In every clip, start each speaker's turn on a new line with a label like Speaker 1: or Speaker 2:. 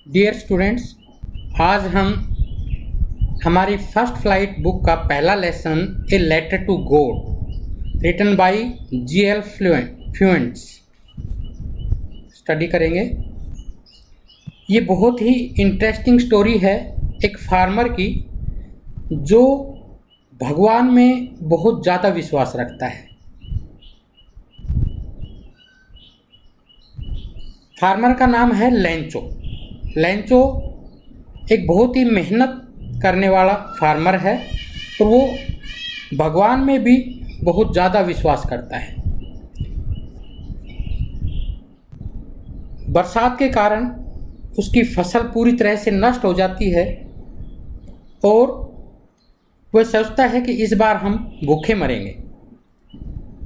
Speaker 1: Dear students, आज हम हमारी फर्स्ट फ्लाइट बुक का पहला lesson a letter to God written by G L. Fuentes study करेंगे। ये बहुत ही इंटरेस्टिंग स्टोरी है एक फार्मर की जो भगवान में बहुत ज़्यादा विश्वास रखता है। फार्मर का नाम है लेंचो। लेंचो एक बहुत ही मेहनत करने वाला फार्मर है और वो भगवान में भी बहुत ज़्यादा विश्वास करता है। बरसात के कारण उसकी फसल पूरी तरह से नष्ट हो जाती है और वह सोचता है कि इस बार हम भूखे मरेंगे,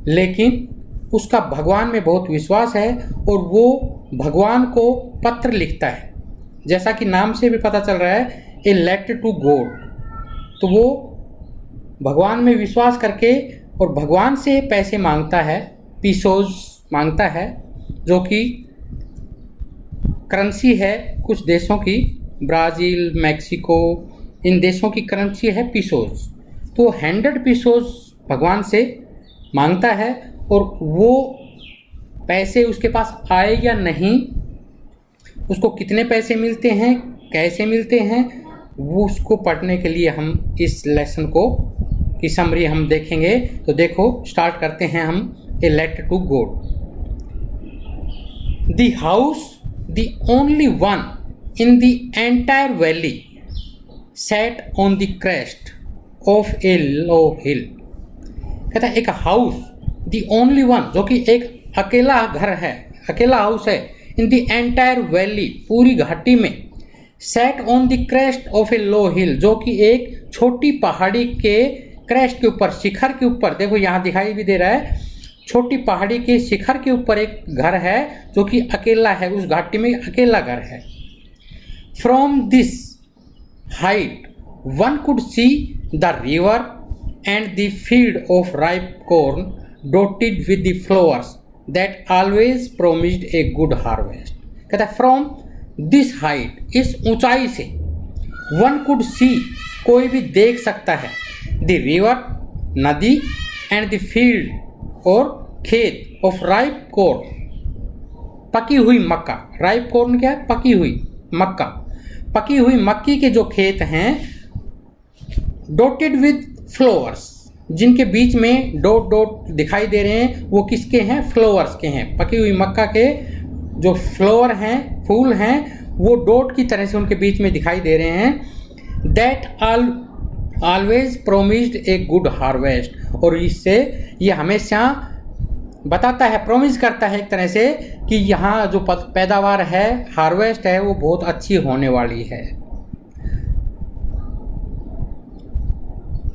Speaker 1: लेकिन उसका भगवान में बहुत विश्वास है और वो भगवान को पत्र लिखता है। जैसा कि नाम से भी पता चल रहा है, ए लेटर टू गॉड। तो वो भगवान में विश्वास करके और भगवान से पैसे मांगता है, पीसोज मांगता है, जो कि करेंसी है कुछ देशों की, ब्राज़ील, मैक्सिको, इन देशों की करेंसी है पीसोज। तो 100 पीसोज भगवान से मांगता है और वो पैसे उसके पास आए या नहीं, उसको कितने पैसे मिलते हैं, कैसे मिलते हैं, वो उसको पढ़ने के लिए हम इस लेसन को की समरी हम देखेंगे। तो देखो, स्टार्ट करते हैं हम a letter to God. The house the only one in the entire valley set on the crest of a low hill. कहता है एक हाउस द ओनली वन, जो कि एक अकेला घर है, अकेला हाउस है, इन द एंटायर वैली, पूरी घाटी में, set on the crest of a low hill, जो कि एक छोटी पहाड़ी के क्रेस्ट के ऊपर, शिखर के ऊपर, देखो यहाँ दिखाई भी दे रहा है, छोटी पहाड़ी के शिखर के ऊपर एक घर है जो कि अकेला है, उस घाटी में अकेला घर है। From this height one could see the river and the field of ripe corn dotted with the flowers that always promised a good harvest. कहता है फ्रॉम दिस हाइट, इस ऊंचाई से, वन कुड सी, कोई भी देख सकता है, द रिवर, नदी, एंड द फील्ड, और खेत, ऑफ राइप कॉर्न, पकी हुई मक्का। राइप कॉर्न क्या है? पकी हुई मक्का। पकी हुई मक्की के जो खेत हैं, डॉटेड विद फ्लावर्स, जिनके बीच में डॉट डॉट दिखाई दे रहे हैं, वो किसके हैं? फ्लावर्स के हैं। पकी हुई मक्का के जो फ्लावर हैं, फूल हैं, वो डॉट की तरह से उनके बीच में दिखाई दे रहे हैं। That always promised a good harvest, और इससे ये हमेशा बताता है, प्रोमिस करता है एक तरह से, कि यहाँ जो पैदावार है, हार्वेस्ट है, वो बहुत अच्छी होने वाली है।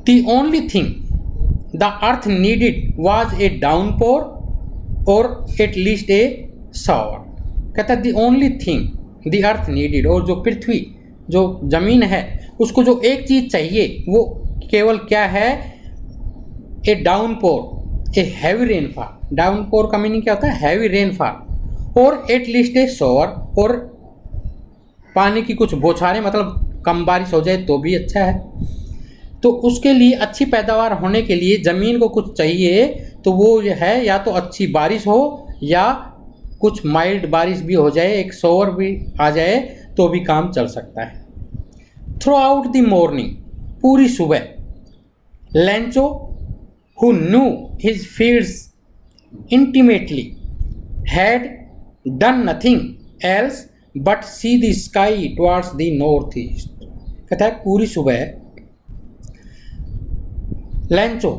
Speaker 1: The only thing the earth needed was a downpour or at least a shower। कहता है the only thing the earth needed, और जो पृथ्वी, जो जमीन है, उसको जो एक चीज चाहिए वो केवल क्या है? A downpour, a heavy rainfall. Downpour का मीनिंग क्या होता है? हैवी रेनफॉल, और एट लीस्ट ए शॉवर, और पानी की कुछ बौछारें, मतलब कम बारिश हो जाए तो भी अच्छा है। तो उसके लिए, अच्छी पैदावार होने के लिए ज़मीन को कुछ चाहिए, तो वो जो है, या तो अच्छी बारिश हो या कुछ माइल्ड बारिश भी हो जाए, एक शॉवर भी आ जाए तो भी काम चल सकता है। थ्रू आउट द मॉर्निंग, पूरी सुबह, Lencho who knew his fields intimately had done nothing else but see the sky towards the north east. कहता है पूरी सुबह लेंचो,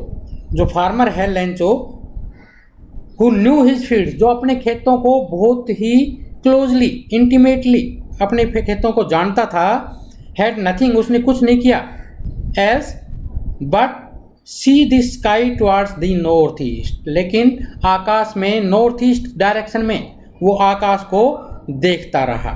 Speaker 1: जो फार्मर है Lencho, who knew his fields, जो अपने खेतों को बहुत ही क्लोजली, इंटीमेटली अपने खेतों को जानता था, हैड नथिंग, उसने कुछ नहीं किया, else but see the sky towards the north east, लेकिन आकाश में, नॉर्थ ईस्ट डायरेक्शन में, वो आकाश को देखता रहा।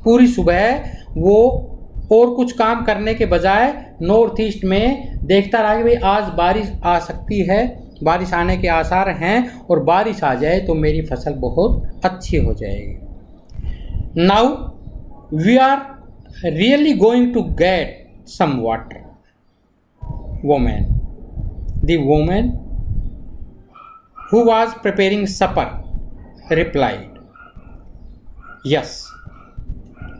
Speaker 1: पूरी सुबह वो और कुछ काम करने के बजाय नॉर्थ ईस्ट में देखता रहा कि भाई आज बारिश आ सकती है, बारिश आने के आसार हैं, और बारिश आ जाए तो मेरी फसल बहुत अच्छी हो जाएगी। Now we are really going to get some water. Woman, the woman who was preparing supper replied, yes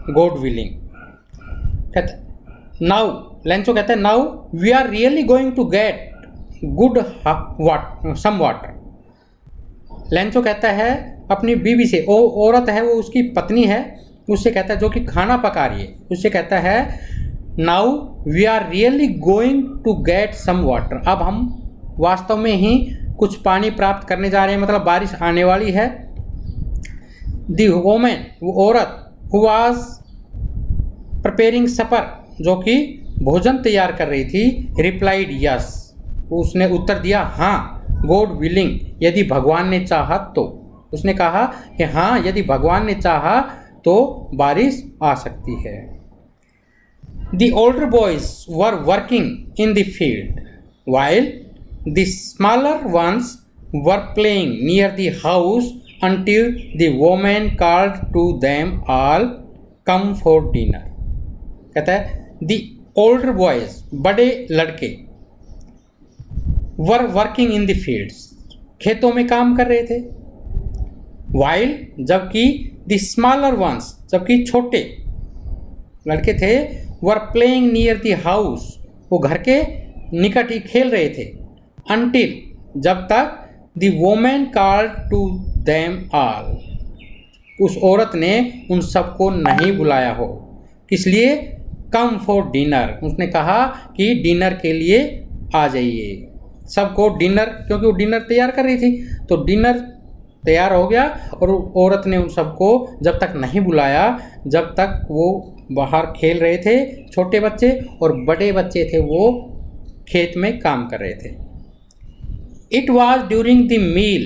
Speaker 1: God willing. कहते नाउ, लेंचो कहते हैं now we are really going to get good some water. Lencho कहता है अपनी बीवी से, औरत है वो उसकी पत्नी है, उससे कहता है जो कि खाना पका रही है, उससे कहता है now we are really going to get some water. अब हम वास्तव में ही कुछ पानी प्राप्त करने जा रहे हैं, मतलब बारिश आने वाली है। द वोमैन, वो औरत, हु वाज प्रिपेयरिंग सपर, जो कि भोजन तैयार कर रही थी, रिप्लाइड यस, उसने उत्तर दिया हाँ, गॉड विलिंग, यदि भगवान ने चाहा तो। उसने कहा कि हाँ, यदि भगवान ने चाहा तो बारिश आ सकती है। The older boys were working in the field while the smaller ones were playing near the house until the woman called to them all come for dinner। कहता है the older boys, बड़े लड़के, were working in the fields, खेतों में काम कर रहे थे। while, जबकि the smaller ones, जबकि छोटे लड़के थे, were playing near the house, वो घर के निकट ही खेल रहे थे। until, जब तक the woman called to them all, उस औरत ने उन सबको नहीं बुलाया हो। किस लिए? कम फॉर डिनर, उसने कहा कि डिनर के लिए आ जाइए। सबको डिनर, क्योंकि वो डिनर तैयार कर रही थी, तो डिनर तैयार हो गया और औरत ने उन सबको जब तक नहीं बुलाया, जब तक वो बाहर खेल रहे थे, छोटे बच्चे और बड़े बच्चे थे, वो खेत में काम कर रहे थे। It was during the meal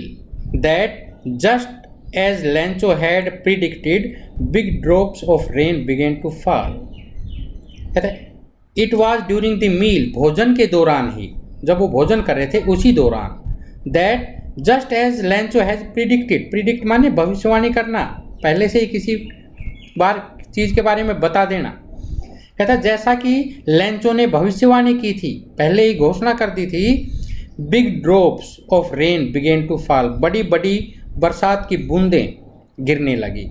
Speaker 1: that, just as Lancho had predicted, big drops of rain began to fall। कहते हैं it was during the meal, भोजन के दौरान ही, जब वो भोजन कर रहे थे उसी दौरान, that just as Lancho has predicted, predict माने भविष्यवाणी करना, पहले से ही किसी बार चीज़ के बारे में बता देना। कहता जैसा कि लेंचो ने भविष्यवाणी की थी, पहले ही घोषणा कर दी थी, big drops of rain began to fall, बड़ी बड़ी बरसात की बूंदें गिरने लगी।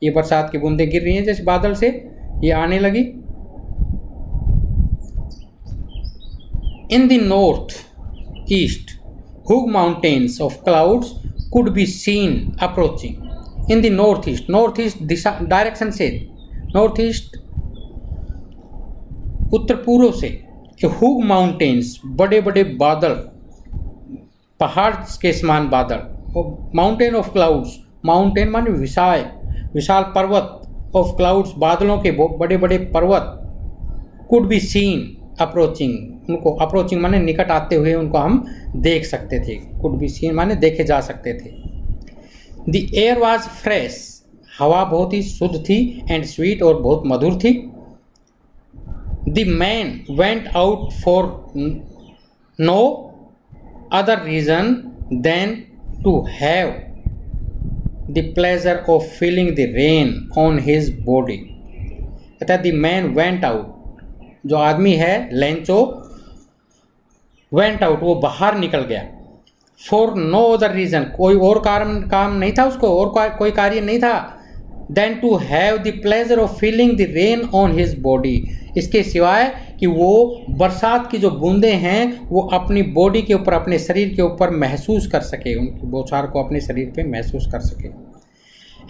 Speaker 1: ये बरसात की बूंदें गिर रही हैं जैसे बादल से, ये आने लगी। In the north east हुग mountains of clouds could be seen approaching. In the north east Disha, direction से, नॉर्थ ईस्ट उत्तर पूर्व से, हुग माउंटेन्स, बड़े बड़े बादल, पहाड़ के समान बादल, माउंटेन ऑफ क्लाउड्स, माउंटेन माने विशाल पर्वत, ऑफ क्लाउड्स, बादलों के बड़े बड़े पर्वत, कुड बी सीन अप्रोचिंग, उनको अप्रोचिंग माने निकट आते हुए उनको हम देख सकते थे, कुड बी सीन माने देखे जा सकते थे। द एयर वॉज फ्रेश, हवा बहुत ही शुद्ध थी, एंड स्वीट, और बहुत मधुर थी। The man went out for no other reason than to have the pleasure of feeling the rain on his body। कहता है the man went out, जो आदमी है लेंचो, went out, वो बाहर निकल गया, for no other reason, कोई और काम नहीं था उसको, और कोई कार्य नहीं था, than to have the pleasure of feeling the rain on his body, इसके सिवाय कि वो बरसात की जो बूंदें हैं वो अपनी बॉडी के ऊपर, अपने शरीर के ऊपर महसूस कर सके, उनकी बौछार को अपने शरीर पे महसूस कर सके।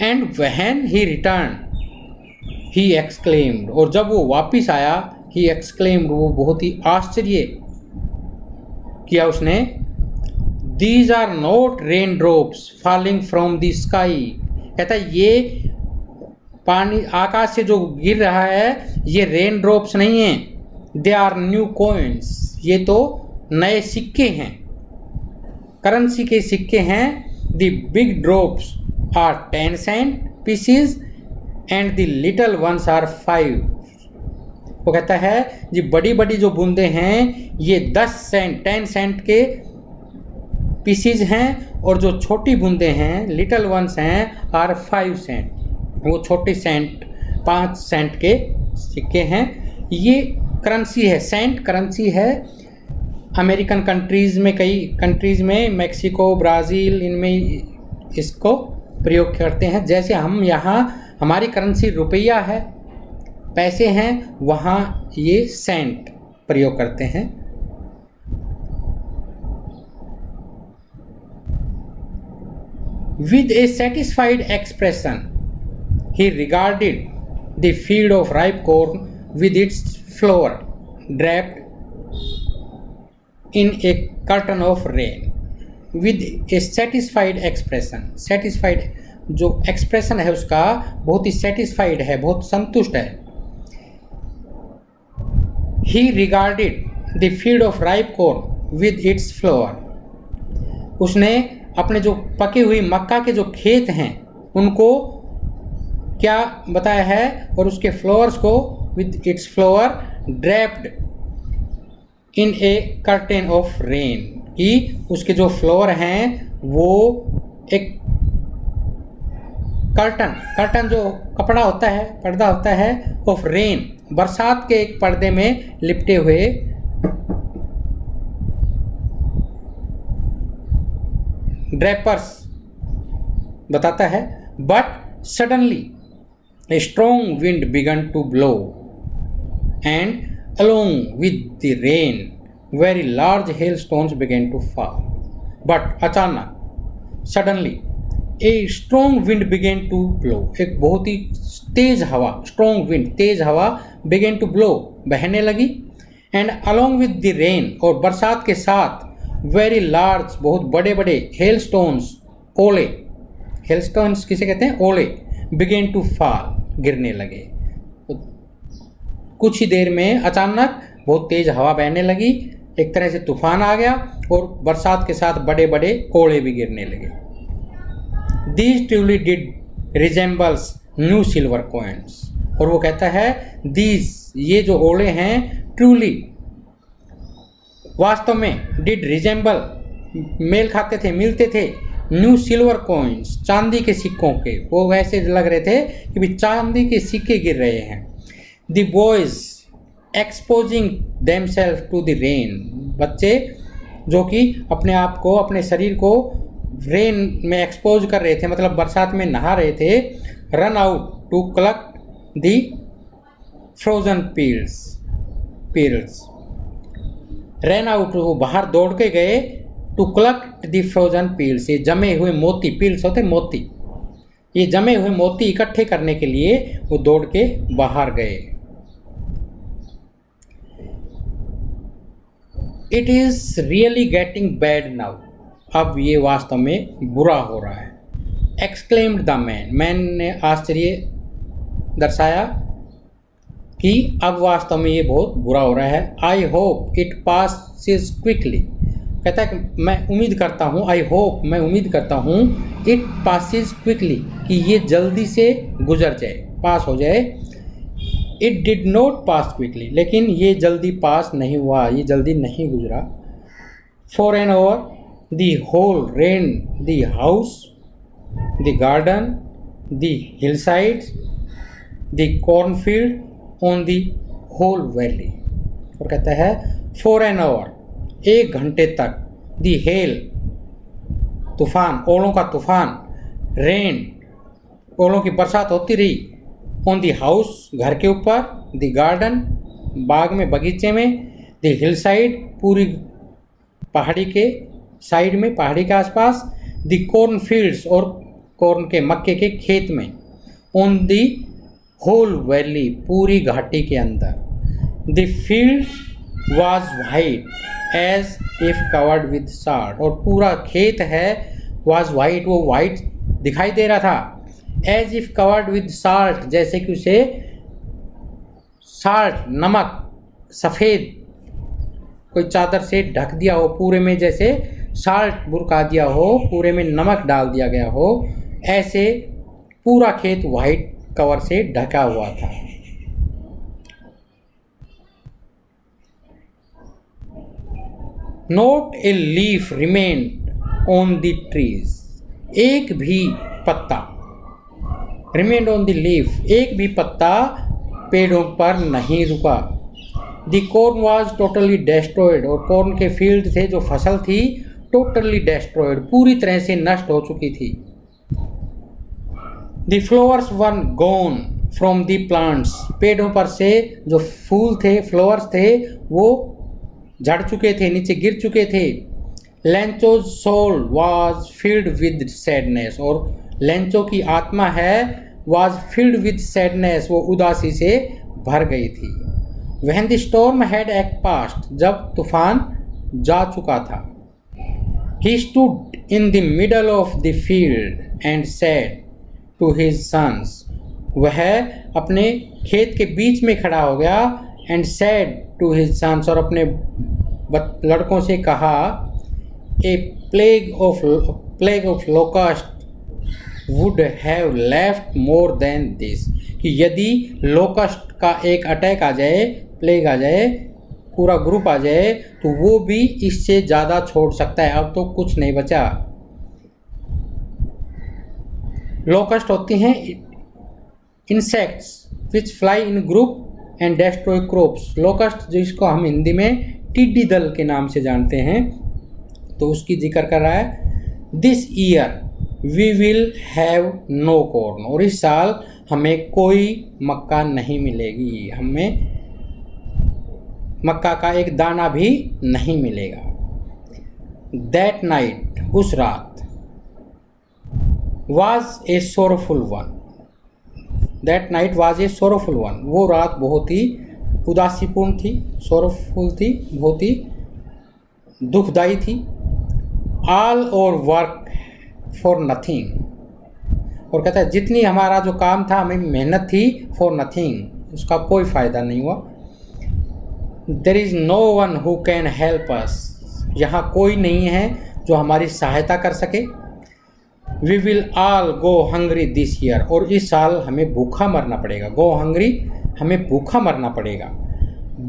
Speaker 1: And when he return he exclaimed, और जब वो वापिस आया, ही एक्सक्लेम्ड, वो बहुत ही आश्चर्य किया उसने, these are not rain drops falling from the sky. कहता है ये पानी आकाश से जो गिर रहा है ये रेन ड्रॉप्स नहीं हैं, दे आर न्यू कॉइन्स, ये तो नए सिक्के हैं, करेंसी के सिक्के हैं। The big drops are 10 cent pieces and the little ones are 5। वो कहता है जी बड़ी बड़ी जो बूंदें हैं ये 10 सेंट 10 सेंट के पीसीज हैं, और जो छोटी बूंदें हैं लिटल वंस हैं आर 5 सेंट, वो छोटी सेंट 5 सेंट के सिक्के हैं। ये करेंसी है, सेंट करेंसी है। अमेरिकन कंट्रीज़ में, कई कंट्रीज़ में, मैक्सिको, ब्राज़ील, इनमें इसको प्रयोग करते हैं। जैसे हम यहाँ हमारी करेंसी रुपया है, पैसे हैं, वहाँ ये सेंट प्रयोग करते हैं। With a satisfied expression, he regarded the field of ripe corn with its flower draped in a curtain of rain. With a satisfied expression, satisfied जो expression है उसका बहुत ही satisfied है, बहुत संतुष्ट है। He regarded the field of ripe corn with its flower. उसने अपने जो पके हुई मक्का के जो खेत हैं उनको क्या बताया है, और उसके फ्लावर्स को with its flower draped in a curtain of rain, कि उसके जो फ्लावर हैं वो एक कर्टन जो कपड़ा होता है, पर्दा होता है, ऑफ रेन, बरसात के एक पर्दे में लिपटे हुए ड्रेपर्स बताता है। But suddenly a strong wind began to blow and along with the rain very large hail stones began to fall. But अचानक, suddenly, a strong wind began to blow, एक बहुत ही तेज हवा, स्ट्रॉन्ग विंड, तेज हवा, बिगेन टू ब्लो, बहने लगी। And along with the rain, और बरसात के साथ, वेरी लार्ज, बहुत बड़े बड़े, हेल स्टोन्स, ओले, हेल स्टोन्स किसे कहते हैं, ओले, बिगेन टू फॉल, गिरने लगे। कुछ ही देर में अचानक बहुत तेज हवा बहने लगी, एक तरह से तूफान आ गया, और बरसात के साथ बड़े बड़े ओले भी गिरने लगे। These truly did resembles new silver coins, और वो कहता है these, ये जो ओले हैं, truly, वास्तव में, did resemble, मेल खाते थे, मिलते थे, न्यू सिल्वर कॉइन्स, चांदी के सिक्कों के, वो वैसे लग रहे थे कि भी चांदी के सिक्के गिर रहे हैं। The boys exposing themself to the rain, बच्चे जो कि अपने आप को, अपने शरीर को रेन में एक्सपोज कर रहे थे, मतलब बरसात में नहा रहे थे। Run out to collect the frozen pearls, run out, वो बाहर दौड़ के गए, to collect the frozen pearls, ये जमे हुए मोती, पील्स होते मोती, ये जमे हुए मोती इकट्ठे करने के लिए वो दौड़ के बाहर गए। It is really getting bad now, अब ये वास्तव में बुरा हो रहा है। एक्सक्लेम्ड द मैन ने आश्चर्य दर्शाया कि अब वास्तव में ये बहुत बुरा हो रहा है। I hope it passes quickly, कहता है कि मैं उम्मीद करता हूँ, आई होप, मैं उम्मीद करता हूँ, इट पासेस क्विकली, कि ये जल्दी से गुजर जाए, पास हो जाए। It did not pass quickly, लेकिन ये जल्दी पास नहीं हुआ, ये जल्दी नहीं गुजरा। For an hour the whole rain, the house, the garden, the hillsides, the cornfield, on the whole valley, और कहता है for an hour, 1 घंटे तक, the hail, तूफान, ओलों का तूफान, rain, ओलों की बरसात होती रही, on the house, घर के ऊपर, the garden, बाग में, बगीचे में, the hillside, पूरी पहाड़ी के साइड में, पहाड़ी के आसपास, द कॉर्न फील्ड्स, और कॉर्न के, मक्के के खेत में, ऑन द होल वैली, पूरी घाटी के अंदर। The field was white as if covered with salt, और पूरा खेत है, वाज वाइट, वो वाइट दिखाई दे रहा था, as if covered with salt, जैसे कि उसे साल्ट, नमक, सफ़ेद कोई चादर से ढक दिया हो, पूरे में जैसे साल्ट बुरका दिया हो, पूरे में नमक डाल दिया गया हो, ऐसे पूरा खेत वाइट कवर से ढका हुआ था। Not a leaf remained on the trees, एक भी पत्ता, remained on the leaf, एक भी पत्ता पेड़ों पर नहीं रुका। The corn was totally destroyed, और कॉर्न के फील्ड थे, जो फसल थी, totally destroyed, पूरी तरह से नष्ट हो चुकी थी। The flowers were gone from the plants, पेड़ों पर से जो फूल थे, फ्लावर्स थे, वो झड़ चुके थे, नीचे गिर चुके थे। Lencho's soul was filled with sadness, और लेंचो की आत्मा है was filled with sadness, वो उदासी से भर गई थी। When the storm had passed, जब तूफान जा चुका था। He stood in the middle of the field and said to his sons, वह अपने खेत के बीच में खड़ा हो गया, and said to his sons, और अपने लड़कों से कहा, a plague of locust would have left more than this, कि यदि लोकस्ट का एक अटैक आ जाए, प्लेग आ जाए, पूरा ग्रुप आ जाए, तो वो भी इससे ज़्यादा छोड़ सकता है। अब तो कुछ नहीं बचा। लोकस्ट होती हैं insects which fly in group and destroy crops. Locust, जिसको हम हिंदी में टिड्डी दल के नाम से जानते हैं, तो उसकी जिक्र कर रहा है। This year we will have no corn, और इस साल हमें कोई मक्का नहीं मिलेगी, हमें मक्का का एक दाना भी नहीं मिलेगा। दैट नाइट, उस रात, was A sorrowful one. That night was A sorrowful one, वो रात बहुत ही उदासीपूर्ण थी, सोरफुल थी, बहुत ही दुखदाई थी। ऑल और वर्क फॉर नथिंग, और कहता है जितनी हमारा जो काम था, हमें मेहनत थी, फॉर नथिंग, उसका कोई फ़ायदा नहीं हुआ। There is no one who can help us, यहाँ कोई नहीं है जो हमारी सहायता कर सके। We will all go hungry this year, और इस साल हमें भूखा मरना पड़ेगा। गो हंग्री, हमें भूखा मरना पड़ेगा।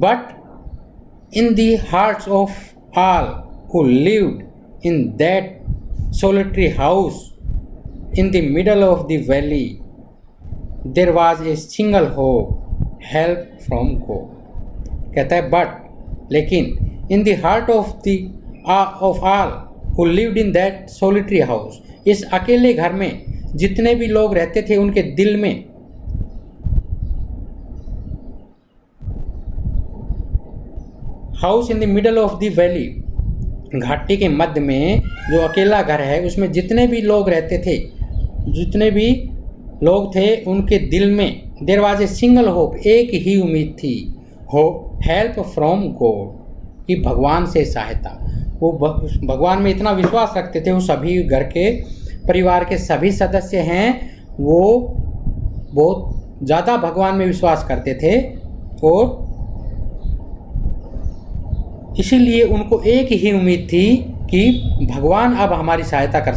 Speaker 1: But in the hearts of all who lived in that solitary house in the middle of the valley, there was a single hope, help from God. कहता है but, लेकिन in the heart of all who lived in that solitary house, इस अकेले घर में जितने भी लोग रहते थे, उनके दिल में house in the middle of the valley, घाटी के मध्य में जो अकेला घर है, उसमें जितने भी लोग रहते थे, जितने भी लोग थे, उनके दिल में there was a single hope, एक ही उम्मीद थी, होप, हेल्प फ्रॉम गॉड, कि भगवान से सहायता। वो भगवान में इतना विश्वास रखते थे, वो सभी घर के परिवार के सभी सदस्य हैं, वो बहुत ज़्यादा भगवान में विश्वास करते थे, और इसीलिए उनको एक ही उम्मीद थी कि भगवान अब हमारी सहायता कर